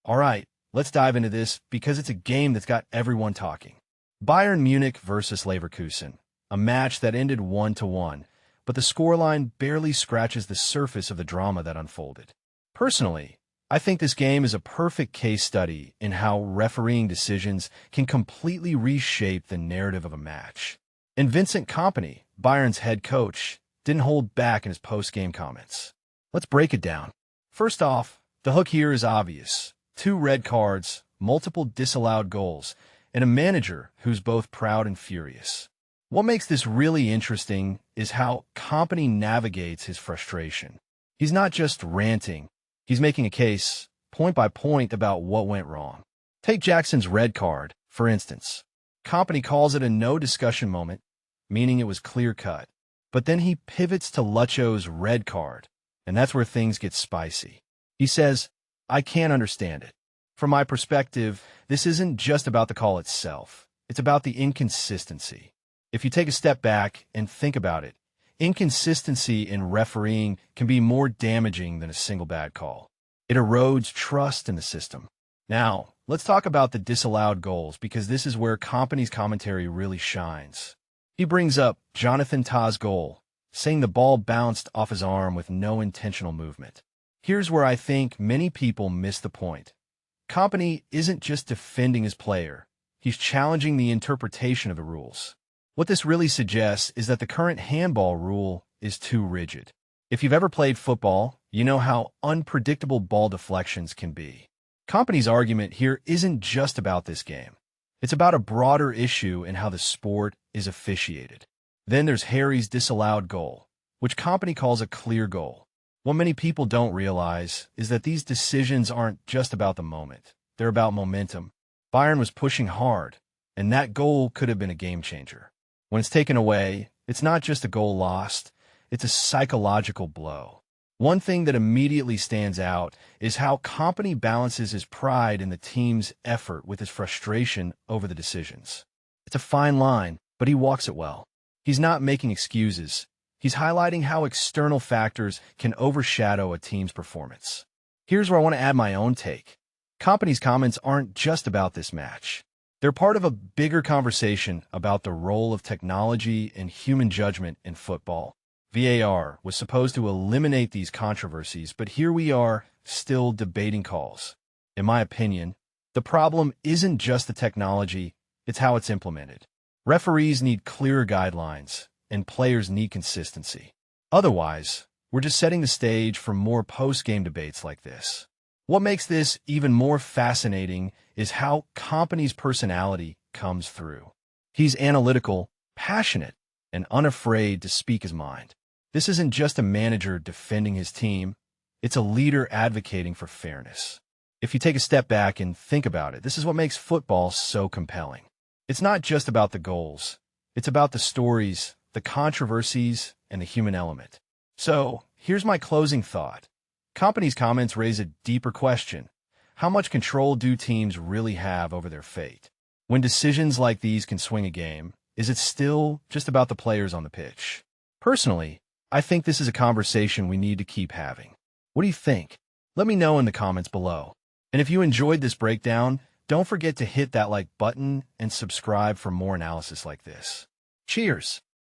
All right, let's dive into this because it's a game that's got everyone talking. Bayern Munich versus Leverkusen, a match that ended 1-1, but the scoreline barely scratches the surface of the drama that unfolded. Personally, I think this game is a perfect case study in how refereeing decisions can completely reshape the narrative of a match. And Vincent Kompany, Bayern's head coach, didn't hold back in his post-game comments. Let's break it down. First off, the hook here is obvious. 2 red cards, multiple disallowed goals, and a manager who's both proud and furious. What makes this really interesting is how Kompany navigates his frustration. He's not just ranting, he's making a case, point by point, about what went wrong. Take Jackson's red card, for instance. Kompany calls it a no-discussion moment, meaning it was clear-cut. But then he pivots to Lucho's red card, and that's where things get spicy. He says, "I can't understand it. From my perspective, this isn't just about the call itself. It's about the inconsistency." If you take a step back and think about it, inconsistency in refereeing can be more damaging than a single bad call. It erodes trust in the system. Now, let's talk about the disallowed goals because this is where Kompany's commentary really shines. He brings up Jonathan Tah's goal, saying the ball bounced off his arm with no intentional movement. Here's where I think many people miss the point. Kompany isn't just defending his player, he's challenging the interpretation of the rules. What this really suggests is that the current handball rule is too rigid. If you've ever played football, you know how unpredictable ball deflections can be. Kompany's argument here isn't just about this game. It's about a broader issue in how the sport is officiated. Then there's Harry's disallowed goal, which Kompany calls a clear goal. What many people don't realize is that these decisions aren't just about the moment. They're about momentum. Bayern was pushing hard, and that goal could have been a game changer. When it's taken away, it's not just a goal lost, it's a psychological blow. One thing that immediately stands out is how Kompany balances his pride in the team's effort with his frustration over the decisions. It's a fine line, but he walks it well. He's not making excuses. He's highlighting how external factors can overshadow a team's performance. Here's where I want to add my own take. Kompany's comments aren't just about this match. They're part of a bigger conversation about the role of technology and human judgment in football. VAR was supposed to eliminate these controversies, but here we are, still debating calls. In my opinion, the problem isn't just the technology, it's how it's implemented. Referees need clearer guidelines, and players need consistency. Otherwise, we're just setting the stage for more post-game debates like this. What makes this even more fascinating is how Kompany's personality comes through. He's analytical, passionate, and unafraid to speak his mind. This isn't just a manager defending his team, it's a leader advocating for fairness. If you take a step back and think about it, this is what makes football so compelling. It's not just about the goals, it's about the stories, the controversies, and the human element. So, here's my closing thought. Kompany's comments raise a deeper question. How much control do teams really have over their fate? When decisions like these can swing a game, is it still just about the players on the pitch? Personally, I think this is a conversation we need to keep having. What do you think? Let me know in the comments below. And if you enjoyed this breakdown, don't forget to hit that like button and subscribe for more analysis like this. Cheers!